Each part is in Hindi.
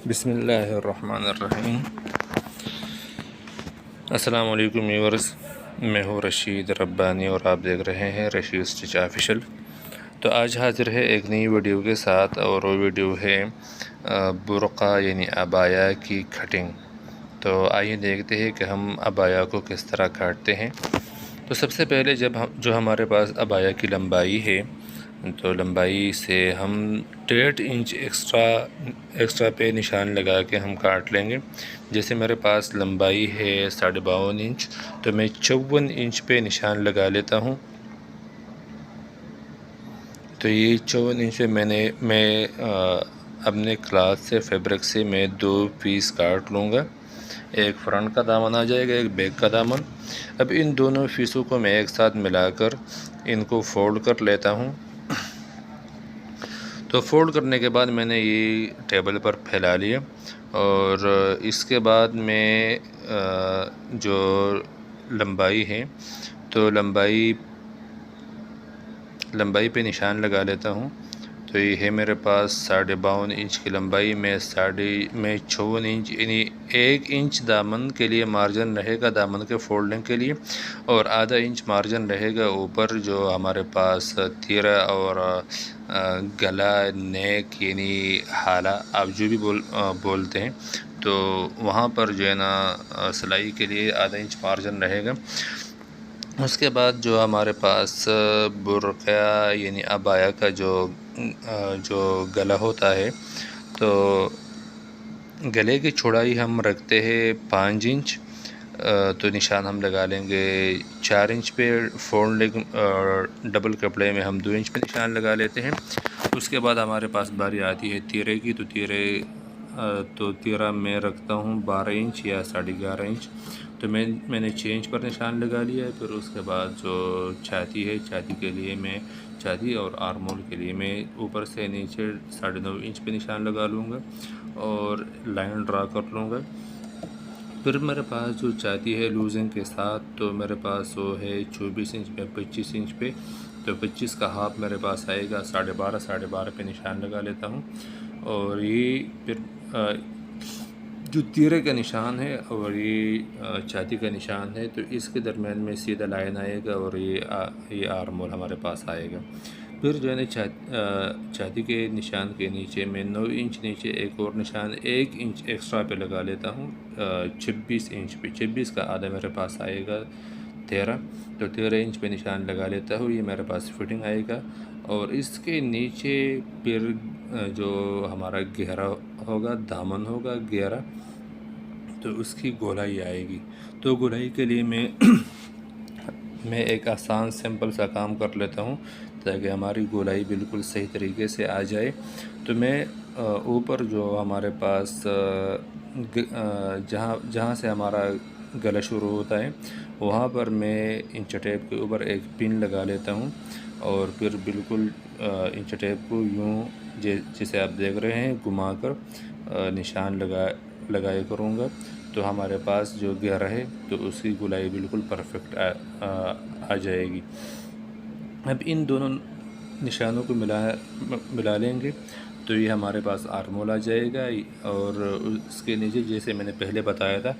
बिस्मिल्लाहिर्रहमानिर्रहीम। अस्सलाम वालेकुम व्यूअर्स, मैं हूँ रशीद रब्बानी और आप देख रहे हैं रशीद स्टिच ऑफिशियल। तो आज हाज़िर है एक नई वीडियो के साथ, और वो वीडियो है बुर्का यानी अबाया की कटिंग। तो आइए देखते हैं कि हम अबाया को किस तरह काटते हैं। तो सबसे पहले जो हमारे पास अबाया की लंबाई है, तो लंबाई से हम 1.5 इंच एक्स्ट्रा पे निशान लगा के हम काट लेंगे। जैसे मेरे पास लंबाई है 52.5 इंच, तो मैं 54 इंच पे निशान लगा लेता हूँ। तो ये 54 इंच पे मैं अपने क्लाथ से फैब्रिक से मैं 2 पीस काट लूँगा। एक फ्रंट का दामन आ जाएगा, एक बैक का दामन। अब इन दोनों पीसों को मैं एक साथ मिलाकर इनको फोल्ड कर लेता हूँ। तो फोल्ड करने के बाद मैंने ये टेबल पर फैला लिया, और इसके बाद मैं जो लंबाई है, तो लंबाई पे निशान लगा लेता हूँ। तो ये है मेरे पास 52.5 इंच की लंबाई में 54 इंच, यानी 1 इंच दामन के लिए मार्जिन रहेगा, दामन के फोल्डिंग के लिए, और आधा इंच मार्जिन रहेगा ऊपर जो हमारे पास तीरा और गला, नेक यानी हाला, आप जो भी बोलते हैं, तो वहाँ पर जो है ना सिलाई के लिए आधा इंच मार्जिन रहेगा। उसके बाद जो हमारे पास बुर्का यानी अबाया का जो गला होता है, तो गले की चौड़ाई हम रखते हैं 5 इंच। तो निशान हम लगा लेंगे 4 इंच पे। फोल्डिंग डबल कपड़े में हम 2 इंच पे निशान लगा लेते हैं। उसके बाद हमारे पास बारी आती है तीरे की। तो तीरा मैं रखता हूँ 12 इंच या 11.5 इंच। तो मैंने 6 इंच पर निशान लगा लिया है। फिर उसके बाद जो छाती है, छाती के लिए मैं छाती और आर्मोल के लिए मैं ऊपर से नीचे 9.5 इंच पे निशान लगा लूँगा और लाइन ड्रा कर लूँगा। फिर मेरे पास जो छाती है लूजिंग के साथ, तो मेरे पास वो है 24 इंच पे 25 इंच पे। तो 25 का हाफ मेरे पास आएगा 12.5 पे निशान लगा लेता हूँ। और ये फिर जो तीरे का निशान है और ये छाती का निशान है, तो इसके दरमियान में सीधा लाइन आएगा, और ये आर्मोल हमारे पास आएगा। फिर जो है ना छाती के निशान के नीचे मैं 9 इंच नीचे एक और निशान 1 इंच एक्स्ट्रा पे लगा लेता हूँ 26 इंच पे। 26 का आधा मेरे पास आएगा 13। तो 13 इंच पे निशान लगा लेता हूँ, ये मेरे पास फिटिंग आएगा। और इसके नीचे फिर जो हमारा गहरा होगा, दामन होगा गहरा, तो उसकी गोलाई आएगी। तो गोलाई के लिए मैं एक आसान सिंपल सा काम कर लेता हूँ ताकि हमारी गोलाई बिल्कुल सही तरीके से आ जाए। तो मैं ऊपर जो हमारे पास जहाँ से हमारा गला शुरू होता है, वहाँ पर मैं इंच टेप के ऊपर एक पिन लगा लेता हूँ, और फिर बिल्कुल इंच टेप को यूँ जैसे आप देख रहे हैं घुमाकर निशान लगाया करूँगा। तो हमारे पास जो गहरा है, तो उसकी गोलाई बिल्कुल परफेक्ट आ जाएगी। अब इन दोनों निशानों को मिला लेंगे, तो ये हमारे पास आर्मोल आ जाएगा। और उसके नीचे जैसे मैंने पहले बताया था,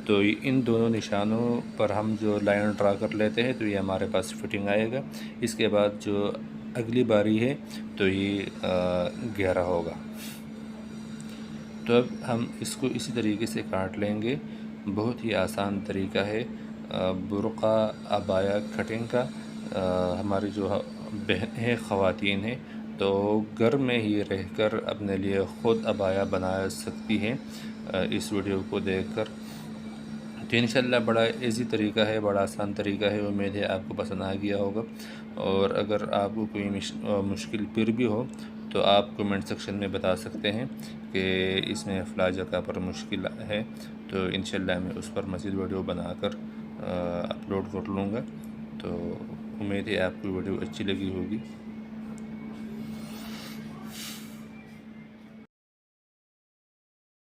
तो इन दोनों निशानों पर हम जो लाइन ड्रा कर लेते हैं, तो ये हमारे पास फिटिंग आएगा। इसके बाद जो अगली बारी है, तो ये गहरा होगा। तो अब हम इसको इसी तरीके से काट लेंगे। बहुत ही आसान तरीका है बुर्का अबाया कटिंग का। हमारी जो बहनें ख़वातीन हैं, तो घर में ही रहकर अपने लिए ख़ुद अबाया बना सकती हैं इस वीडियो को देखकर। तो इंशाल्लाह बड़ा इजी तरीका है, बड़ा आसान तरीका है। उम्मीद है आपको पसंद आ गया होगा। और अगर आपको कोई मुश्किल फिर भी हो, तो आप कमेंट सेक्शन में बता सकते हैं कि इसमें फ़ला जगह पर मुश्किल है, तो इंशाल्लाह मैं उस पर मज़ीद वीडियो बनाकर अपलोड कर लूँगा। तो उम्मीद है आपको वीडियो अच्छी लगी होगी।